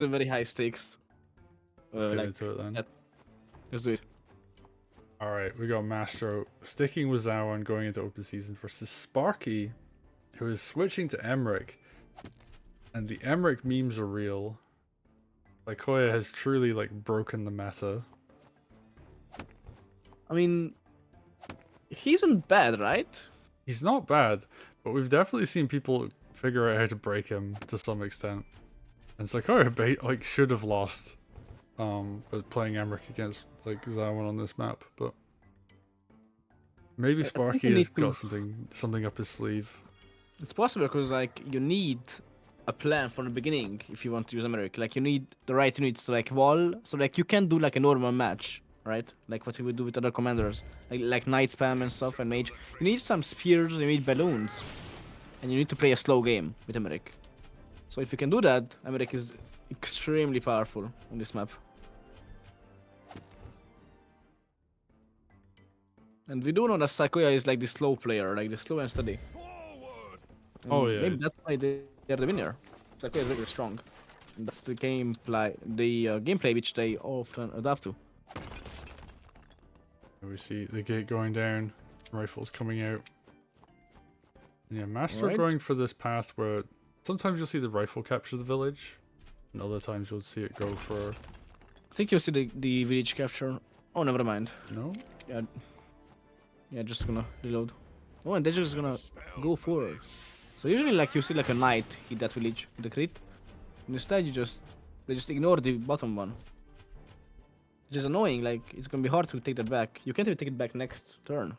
a very high stakes. Let's get like, into it then. set. Let's do it. Alright, we got Mastro sticking with Zawan going into open season versus Sparky, who is switching to Emeric. And the Emeric memes are real. Koya has truly broken the meta. I mean, he isn't bad, right? He's not bad, but we've definitely seen people figure out how to break him to some extent. And Koya should have lost playing Emeric against Zawan on this map, but maybe Sparky has got something up his sleeve. It's possible because you need a plan from the beginning if you want to use Emeric. You need the right units to wall, so you can do a normal match, right? Like what you would do with other commanders, like knight spam and stuff and mage. You need some spears, you need balloons, and you need to play a slow game with Emeric. So if you can do that, Emeric is extremely powerful on this map. And we do know that Sakuya is the slow player, the slow and steady. And oh yeah. Maybe that's why they are the winner. Sakuya is really strong. And that's the gameplay, gameplay which they often adapt to. We see the gate going down, rifles coming out. And yeah, Mastro Right. going for this path where sometimes you'll see the rifle capture the village, and other times you'll see it go for. I think you'll see the village capture. Oh, never mind. No? Yeah, just gonna reload. Oh, and they're just gonna go forward. So usually you see a knight hit that village with the crit. And instead they just ignore the bottom one. Which is annoying, it's gonna be hard to take that back. You can't even take it back next turn.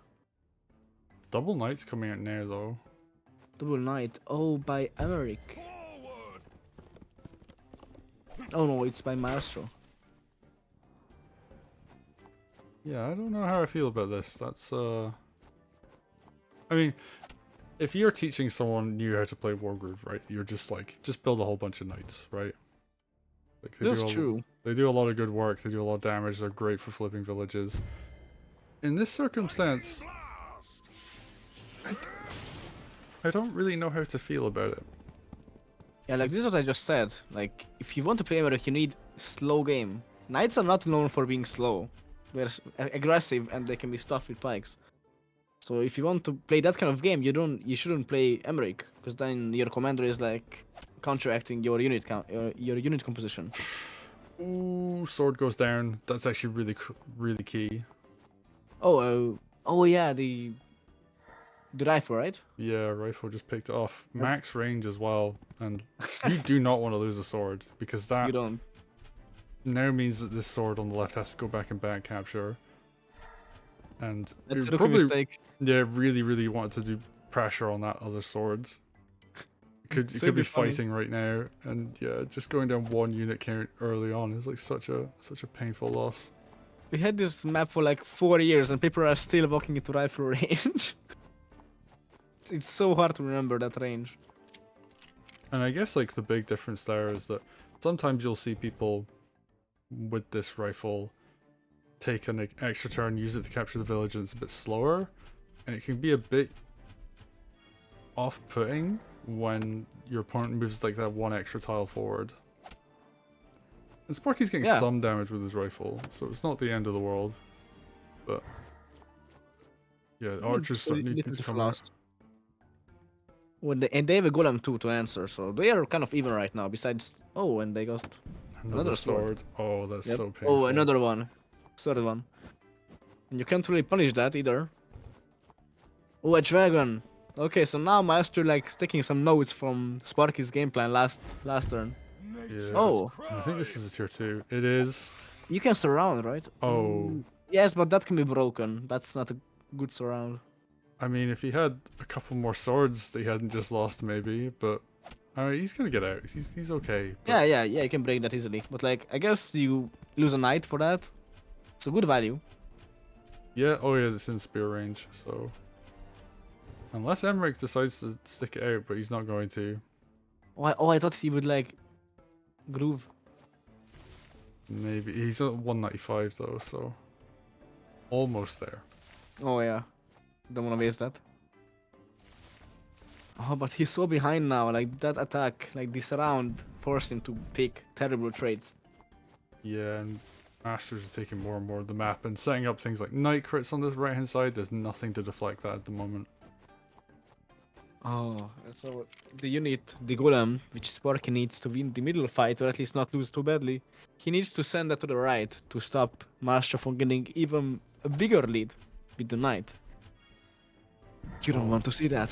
Double knights coming out now though. Double knight. Oh, by Emeric. Oh no, it's by Mastro. Yeah, I don't know how I feel about this. That's I mean, if you're teaching someone new how to play Wargroove, right? You're just just build a whole bunch of knights, right? That's true. They do a lot of good work, they do a lot of damage, they're great for flipping villages. In this circumstance, I don't really know how to feel about it. Yeah, this is what I just said. If you want to play Emeric, you need slow game. Knights are not known for being slow. They're aggressive and they can be stuffed with pikes. So if you want to play that kind of game, you shouldn't play Emeric, because then your commander is counteracting your unit your unit composition. Ooh, sword goes down. That's actually really key. Oh yeah, the rifle, right? Yeah, rifle just picked it off. Max range as well, and you do not want to lose a sword, because that You don't. now means that this sword on the left has to go back and back capture. And That's you a rookie mistake. Yeah, really wanted to do pressure on that other sword. You could be fighting right now, and yeah, just going down one unit count early on is such a painful loss. We had this map for 4 years, and people are still walking into rifle range. It's so hard to remember that range. And I guess the big difference there is that sometimes you'll see people with this rifle take an extra turn, use it to capture the village, and it's a bit slower, and it can be a bit off-putting when your opponent moves that one extra tile forward. And Sparky's getting some damage with his rifle, so it's not the end of the world. But yeah, archers need to come out. And they have a golem too to answer, so they are kind of even right now. Besides, and they got another sword. Oh, that's so painful. Oh, another one. Third one. And you can't really punish that either. Oh, a dragon. Okay, so now Master sticking some notes from Sparky's game plan last turn. Yeah. Oh. I think this is a tier 2. It is. You can surround, right? Oh. Yes, but that can be broken. That's not a good surround. I mean, if he had a couple more swords that he hadn't just lost, maybe, but he's gonna get out. He's okay. But... Yeah, you can break that easily. But I guess you lose a knight for that. It's a good value. Yeah, oh yeah, it's in spear range, so... Unless Emeric decides to stick it out, but he's not going to. Oh, I thought he would groove. Maybe. He's at 195 though, so... Almost there. Oh yeah. Don't wanna waste that. Oh, but he's so behind now, that attack, this round force him to take terrible trades. Yeah, and Masters are taking more and more of the map and setting up things like night crits on this right hand side. There's nothing to deflect that at the moment. Oh, so the unit, the golem, which Sparky needs to win the middle fight or at least not lose too badly, he needs to send that to the right to stop Mastro from getting even a bigger lead with the knight. You don't want to see that.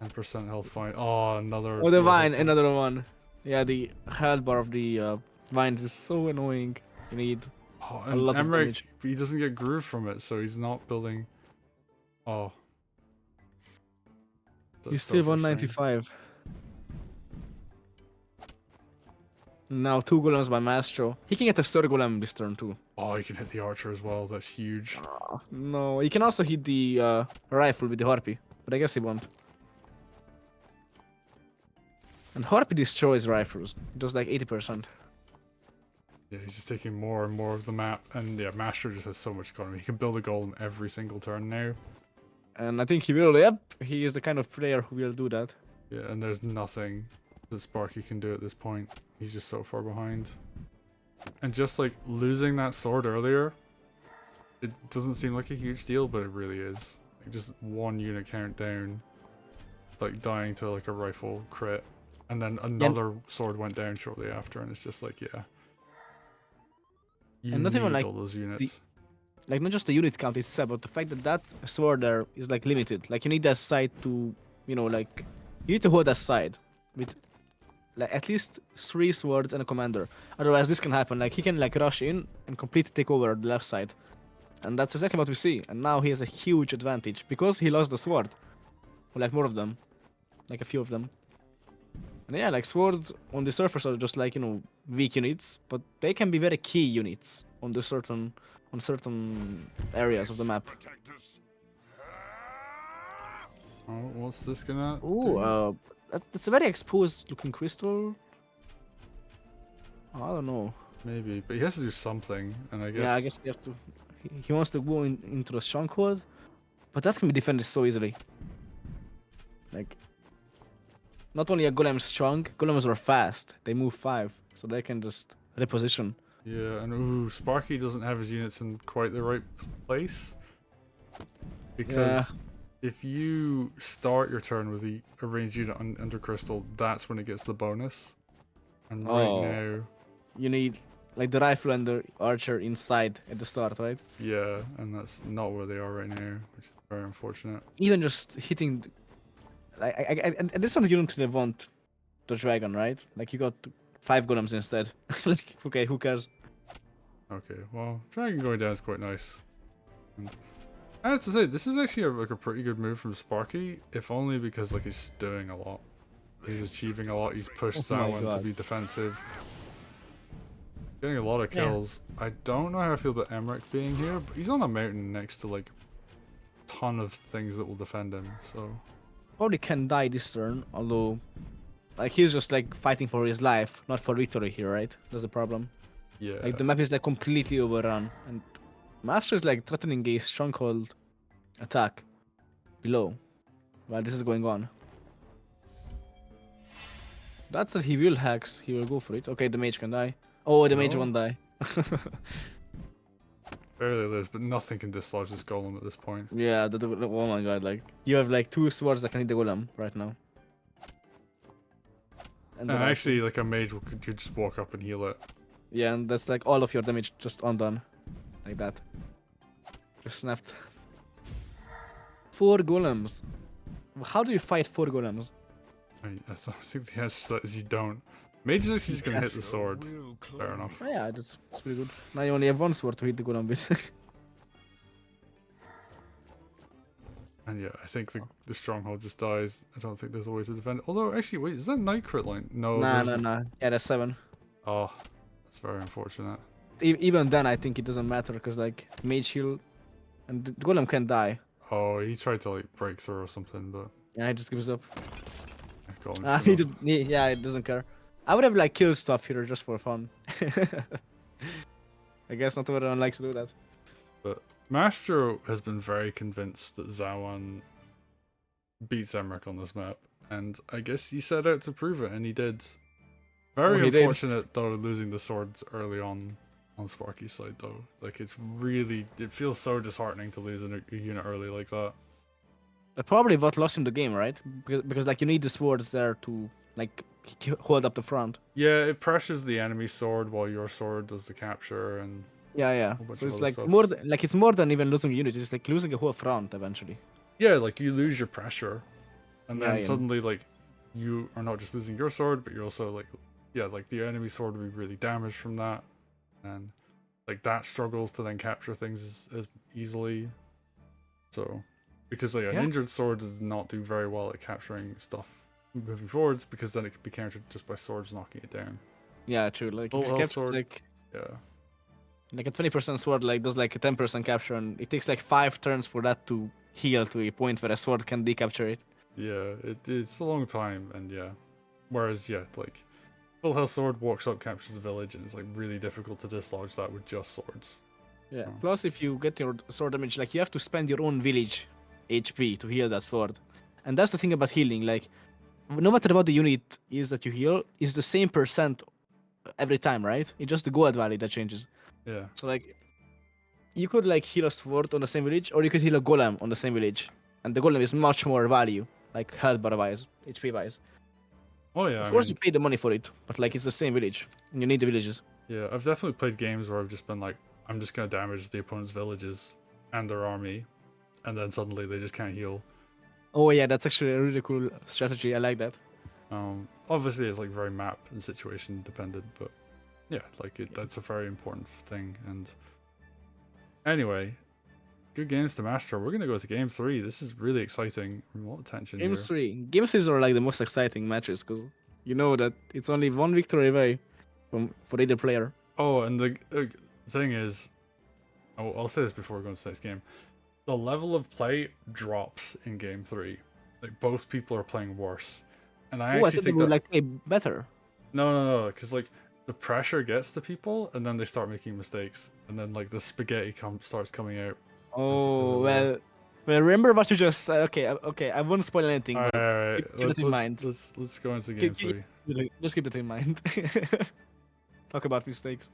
10% health fine. Oh, another. Oh, the low vine, health another one. Yeah, the health bar of the vines is so annoying. You need Oh, a and lot of Emeric, damage. he doesn't get groove from it, so he's not building. Oh. That's He's so still frustrating. 195. Now 2 golems by Mastro. He can get a third golem this turn too. Oh, he can hit the archer as well. That's huge. No, he can also hit the rifle with the harpy, but I guess he won't. And harpy destroys rifles. It does like 80%. Yeah, he's just taking more and more of the map, and yeah, Mastro just has so much economy. He can build a golem every single turn now. And I think he will. Yep, he is the kind of player who will do that. Yeah, and there's nothing that Sparky can do at this point. He's just so far behind. And just like losing that sword earlier, it doesn't seem like a huge deal, but it really is. Like just one unit count down, like dying to like a rifle crit, and then another sword went down shortly after, and it's just like, yeah. You And not need even, like, all those units. Like, not just the unit count itself, but the fact that that sword there is like limited. Like, you need that side to, you know, like, you need to hold that side with like at least 3 swords and a commander. Otherwise, this can happen. Like, he can like rush in and completely take over the left side, and that's exactly what we see. And now he has a huge advantage because he lost the sword, or like more of them, like a few of them. And yeah, like swords on the surface are just like, you know, weak units, but they can be very key units on the certain areas of the map. Oh, what's this gonna do? Ooh, that's a very exposed looking crystal. Oh, I don't know. Maybe, but he has to do something, and I guess. Yeah, I guess you have to. He wants to go into the stronghold, but that can be defended so easily. Like, not only are golems strong, golems are fast. They move 5, so they can just reposition. Yeah, and ooh, Sparky doesn't have his units in quite the right place. Because if you start your turn with a ranged unit under crystal, that's when it gets the bonus. And right now, you need like the rifle and the archer inside at the start, right? yeah, and that's not where they are right now, which is very unfortunate. Even just hitting, like, and this is something you don't really want the dragon, right? Like, you got 5 golems instead. Like, okay, who cares? Okay, well, dragon going down is quite nice. And I have to say, this is actually like a pretty good move from Sparky, if only because like he's doing a lot. He's achieving a lot. He's pushed Zawan to be defensive. Getting a lot of kills. Yeah. I don't know how I feel about Emeric being here, but he's on a mountain next to like a ton of things that will defend him, so. Probably can die this turn, although like he's just like fighting for his life, not for victory here, right? That's the problem. Yeah. Like the map is like completely overrun, and Mastro is like threatening a stronghold attack below while this is going on. That's what he will hacks. He will go for it. Okay, the mage can die. Oh, the mage won't die. Barely lives, but nothing can dislodge this golem at this point. Yeah, oh my god, like, you have like 2 swords that can hit the golem right now. And actually, like a mage could just walk up and heal it. Yeah, and that's like all of your damage just undone. Like that. Just snapped. 4 golems. How do you fight 4 golems? I think the answer to that is you don't. Mage is actually just gonna hit the sword. Fair enough. Oh, yeah, that's pretty good. Now you only have 1 sword to hit the golem with. And yeah, I think the stronghold just dies. I don't think there's a way to defend it. Although, actually, wait, is that night crit line? No. Nah. Yeah, that's 7. Oh, that's very unfortunate. Even then, I think it doesn't matter because like mage heal, and the golem can die. Oh, he tried to like break through or something, but yeah, he just gives up. Yeah, it doesn't care. I would have like killed stuff here just for fun. I guess not everyone likes to do that. But Mastro has been very convinced that Zawan beats Emeric on this map, and I guess he set out to prove it, and he did. Very he did. unfortunate though losing the swords early on Sparky's side though. Like it feels so disheartening to lose a unit early like that. Probably what lost him the game, right? Because like you need the swords there to like hold up the front. Yeah, it pressures the enemy sword while your sword does the capture and Yeah, yeah. a bunch So of it's other like stuff. more like it's more than even losing a unit. It's like losing a whole front eventually. Yeah, like you lose your pressure, and Yeah, then yeah. suddenly like you are not just losing your sword, but you're also like, yeah, like the enemy sword will be really damaged from that, and like that struggles to then capture things as easily. So, because like an Yeah. injured sword does not do very well at capturing stuff moving forwards, because then it can be countered just by swords knocking it down. Yeah, true. Like Full if you health capture sword, like yeah. a 20% sword like does like a 10% capture, and it takes like 5 turns for that to heal to a point where a sword can decapture it. Yeah, it's a long time, and yeah. Whereas, yeah, like, full health sword walks up, captures the village, and it's like really difficult to dislodge that with just swords. Yeah. Oh. Plus, if you get your sword damage, like you have to spend your own village HP to heal that sword, and that's the thing about healing. Like, no matter what the unit is that you heal, is the same percent every time, right? It's just the gold value that changes. Yeah. So like, you could like heal a sword on the same village, or you could heal a golem on the same village, and the golem is much more value, like health bar wise, HP wise. Oh yeah, Of I course, you mean, pay the money for it, but like it's the same village, and you need the villages. yeah, I've definitely played games where I've just been like, I'm just gonna damage the opponent's villages and their army, and then suddenly they just can't heal. Oh yeah, that's actually a really cool strategy. I like that. Obviously it's like very map and situation dependent, but yeah, like that's a very important thing. And anyway, good games to Mastro. We're gonna go to game 3. This is really exciting. A lot of tension Game here. 3. Game 3 are like the most exciting matches because you know that it's only one victory away for either player. Oh, and the thing is, I'll say this before we go into the next game. The level of play drops in game 3. Like both people are playing worse, and I Oh, I actually thought they think would that like play better. no, because like the pressure gets to people, and then they start making mistakes, and then like the spaghetti starts coming out. As it Oh were. well. Remember what you just said. Okay, okay. I won't spoil anything, All but right, keep it in mind. let's go into game 3. Just keep it in mind. Talk about mistakes.